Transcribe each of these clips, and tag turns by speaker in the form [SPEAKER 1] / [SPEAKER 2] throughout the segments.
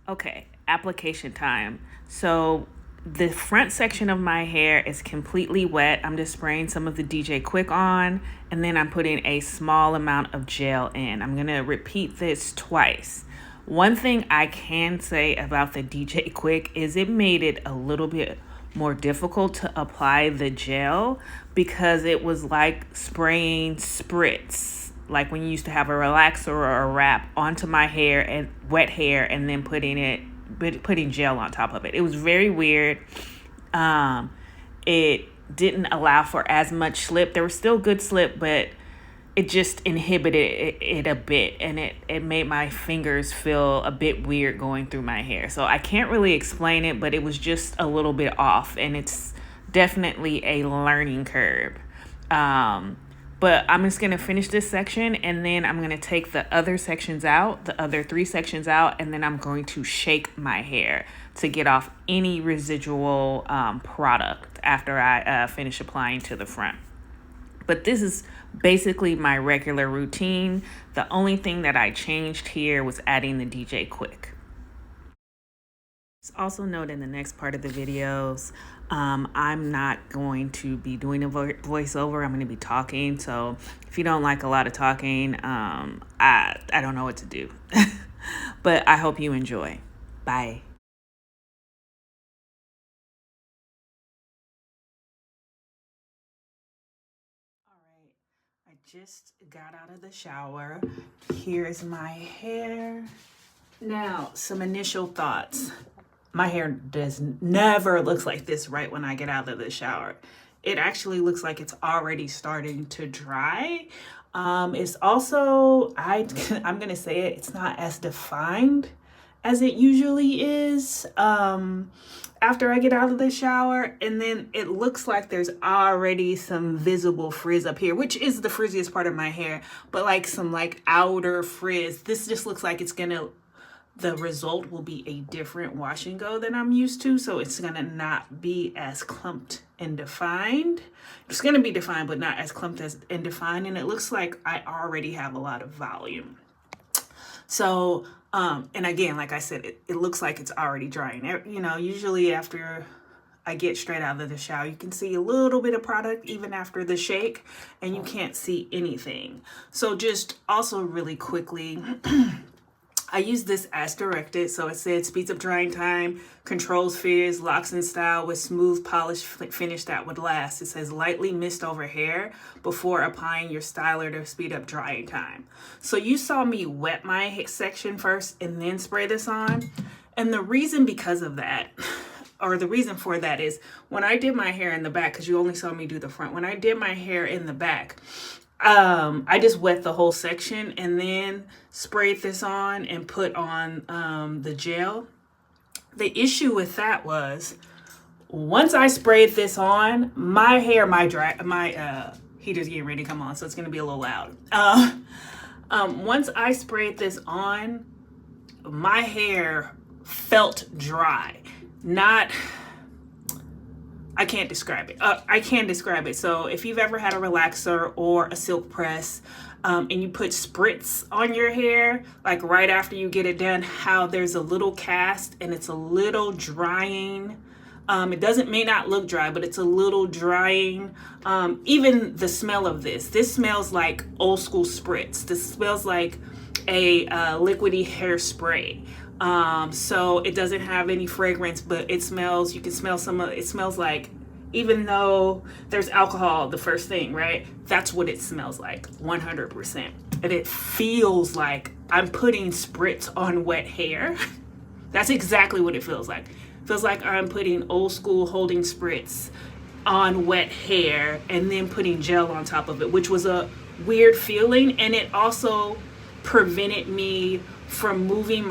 [SPEAKER 1] Okay, application time. So the front section of my hair is completely wet. I'm just spraying some of the DJ Quick on, and then I'm putting a small amount of gel in. I'm going to repeat this twice. One thing I can say about the DJ Quick is it made it a little bit more difficult to apply the gel because it was like spraying spritz, like when you used to have a relaxer or a wrap onto my hair and wet hair and then putting gel on top of it. It was very weird. It didn't allow for as much slip. There was still good slip, but it just inhibited it a bit, and it made my fingers feel a bit weird going through my hair. So I can't really explain it, but it was just a little bit off, and it's definitely a learning curve. But I'm just going to finish this section, and then I'm going to take the other sections out, the other 3 sections out, and then I'm going to shake my hair to get off any residual product after I finish applying to the front. But this is basically my regular routine. The only thing that I changed here was adding the DJ Quick. Also note in the next part of the videos, I'm not going to be doing a voiceover. I'm going to be talking. So if you don't like a lot of talking, I don't know what to do. But I hope you enjoy. Bye. I just got out of the shower. Here's my hair. Now, some initial thoughts. My hair never looks like this right when I get out of the shower. It actually looks like it's already starting to dry. It's also, I'm gonna say it, it's not as defined as it usually is after I get out of the shower. And then it looks like there's already some visible frizz up here, which is the frizziest part of my hair, but like some like outer frizz. This just looks like the result will be a different wash and go than I'm used to. So it's gonna not be as clumped and defined. It's gonna be defined, but not as clumped and defined. And it looks like I already have a lot of volume. So, and again, like I said, it looks like it's already drying. You know, usually after I get straight out of the shower, you can see a little bit of product even after the shake, and you can't see anything. So just also really quickly, I use this as directed. So it said speeds up drying time, controls frizz, locks in style with smooth polished finish that would last. It says lightly mist over hair before applying your styler to speed up drying time. So you saw me wet my section first and then spray this on. And the reason because of that, or the reason for that, is when I did my hair in the back, because you only saw me do the front, when I did my hair in the back, I just wet the whole section and then sprayed this on and put on the gel. The issue with that was once I sprayed this on, my hair, my heater's getting ready to come on, so it's gonna be a little loud. Once I sprayed this on, my hair felt dry. I can't describe it. I can describe it. So if you've ever had a relaxer or a silk press and you put spritz on your hair, like right after you get it done, how there's a little cast and it's a little drying. It may not look dry, but it's a little drying. Even the smell of this smells like old school spritz. This smells like a liquidy hairspray. So it doesn't have any fragrance, but it smells, you can smell it smells like, even though there's alcohol, the first thing, right? That's what it smells like, 100%. And it feels like I'm putting spritz on wet hair. That's exactly what it feels like. It feels like I'm putting old school holding spritz on wet hair and then putting gel on top of it, which was a weird feeling. And it also prevented me from moving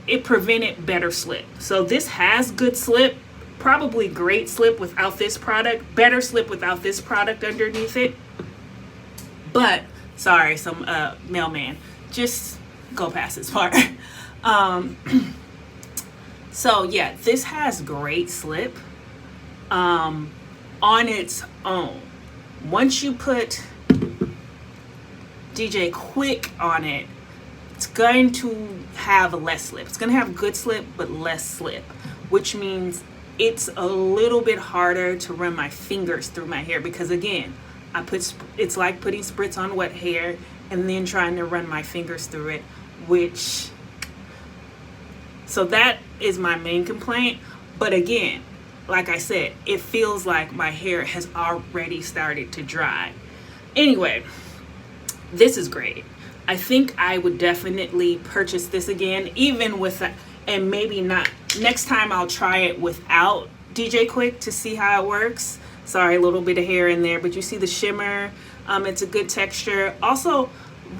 [SPEAKER 1] it prevented better slip. So this has good slip, probably great slip without this product, better slip without this product underneath it. But sorry, some mailman, just go past this part. So yeah, this has great slip on its own. Once you put DJ Quick on it, it's it's going to have less slip. It's going to have good slip, but less slip, which means it's a little bit harder to run my fingers through my hair because, again, it's like putting spritz on wet hair and then trying to run my fingers through it, so that is my main complaint. But again, like I said, it feels like my hair has already started to dry. Anyway, this is great. I think I would definitely purchase this again, even with and maybe not. Next time I'll try it without DJ Quick to see how it works. Sorry, a little bit of hair in there, but you see the shimmer. It's a good texture. Also,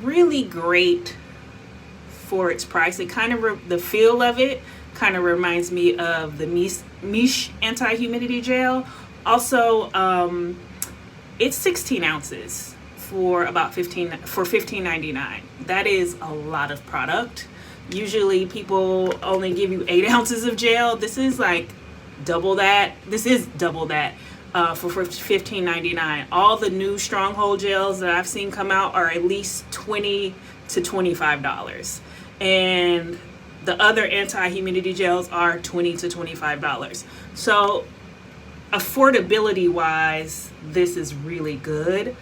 [SPEAKER 1] really great for its price. It kind of the feel of it kind of reminds me of the Miche Anti-Humidity Gel. Also, it's 16 ounces for about $15.99. That is a lot of product. Usually people only give you 8 ounces of gel. This is like double that. This is double that for $15.99. All the new Stronghold gels that I've seen come out are at least $20 to $25. And the other anti-humidity gels are $20 to $25. So affordability wise, this is really good.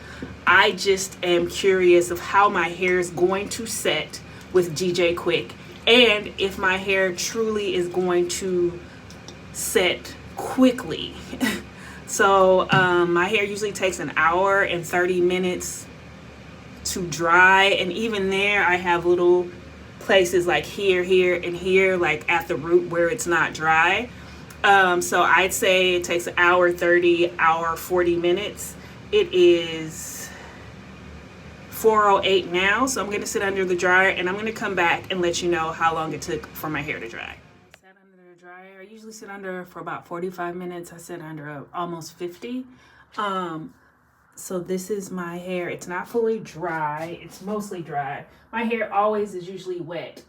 [SPEAKER 1] I just am curious of how my hair is going to set with DJ Quick, and if my hair truly is going to set quickly. So my hair usually takes an hour and 30 minutes to dry, and even there I have little places like here and here, like at the root where it's not dry. So I'd say it takes an hour 30, hour 40 minutes. It is 4:08 now, so I'm going to sit under the dryer and I'm going to come back and let you know how long it took for my hair to dry. I sat under the dryer. I usually sit under for about 45 minutes. I sit under almost 50. So this is my hair. It's not fully dry. It's mostly dry. My hair always is usually wet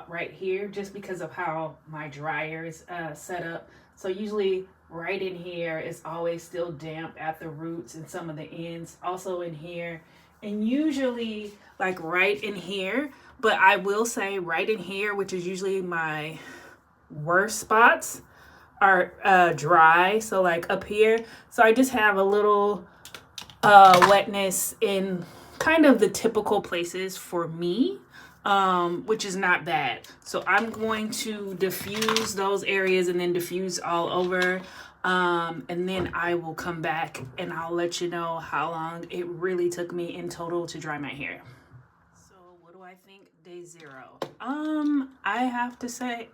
[SPEAKER 1] right here just because of how my dryer is set up. So usually right in here is always still damp at the roots and some of the ends, also in here, and usually like right in here. But I will say right in here, which is usually my worst spots, are dry. So like up here. So I just have a little wetness in kind of the typical places for me, which is not bad. So I'm going to diffuse those areas and then diffuse all over, and then I will come back and I'll let you know how long it really took me in total to dry my hair. So what do I think day 0? I have to say,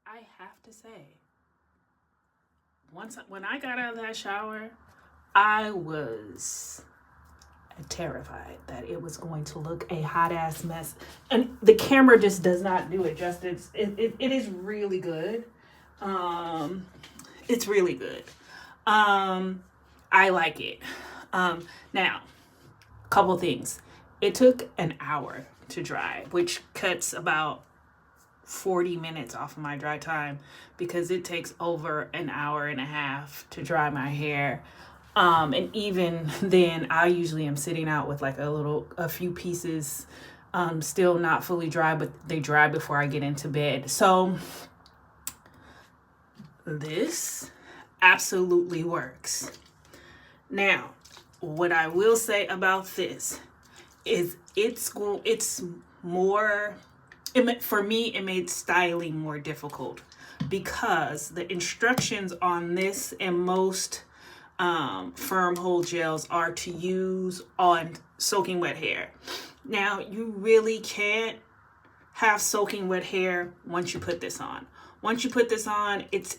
[SPEAKER 1] I have to say, when I got out of that shower, I was terrified that it was going to look a hot ass mess, and the camera just does not do it justice. It is really good. It's really good. I like it. Now, couple things. It took an hour to dry, which cuts about 40 minutes off of my dry time because it takes over an hour and a half to dry my hair. And even then, I usually am sitting out with like a few pieces, still not fully dry, but they dry before I get into bed. So this absolutely works. Now, what I will say about this is for me, it made styling more difficult because the instructions on this and most firm hold gels are to use on soaking wet hair. Now, you really can't have soaking wet hair once you put this on. Once you put this on, it's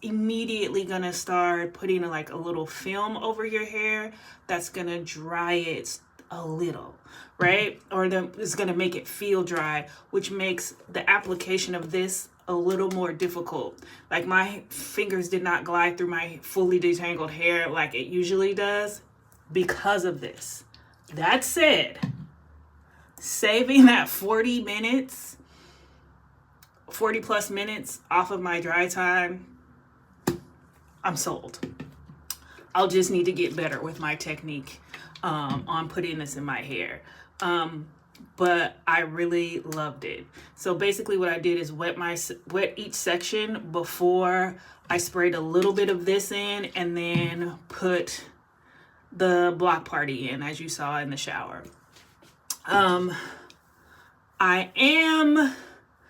[SPEAKER 1] immediately gonna start putting like a little film over your hair that's gonna dry it a little, right? Or it's gonna make it feel dry, which makes the application of this a little more difficult. Like my fingers did not glide through my fully detangled hair like it usually does because of this. That said, saving that 40 plus minutes off of my dry time, I'm sold. I'll just need to get better with my technique on putting this in my hair. But I really loved it. So basically what I did is wet each section before I sprayed a little bit of this in, and then put the block party in, as you saw in the shower.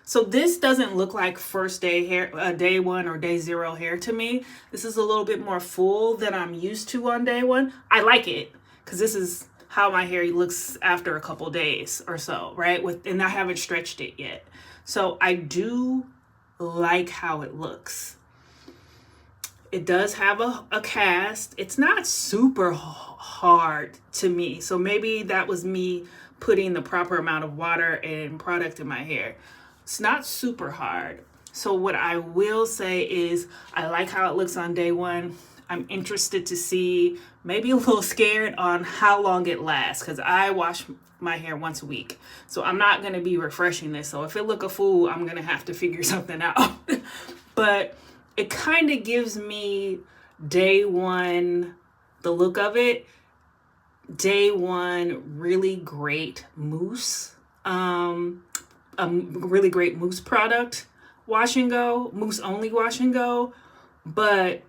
[SPEAKER 1] So this doesn't look like first day hair, day one or day zero hair to me. This is a little bit more full than I'm used to on day one. I like it because this is how my hair looks after a couple days or so, right? And I haven't stretched it yet. So I do like how it looks. It does have a cast. It's not super hard to me. So maybe that was me putting the proper amount of water and product in my hair. It's not super hard. So what I will say is I like how it looks on day one. I'm interested to see, maybe a little scared on how long it lasts, because I wash my hair once a week. So I'm not going to be refreshing this. So if it look a fool, I'm going to have to figure something out. But it kind of gives me day one, the look of it. Day one, really great mousse. A really great mousse product, wash and go, mousse only wash and go. But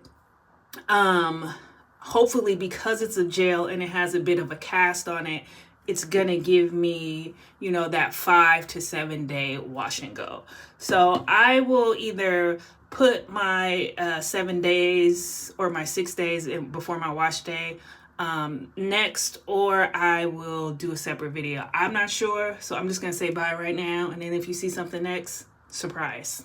[SPEAKER 1] hopefully, because it's a gel and it has a bit of a cast on it, it's gonna give me, you know, that 5 to 7 day wash and go. So I will either put my 7 days or my 6 days before my wash day next, or I will do a separate video. I'm not sure, so I'm just gonna say bye right now, and then if you see something next, surprise.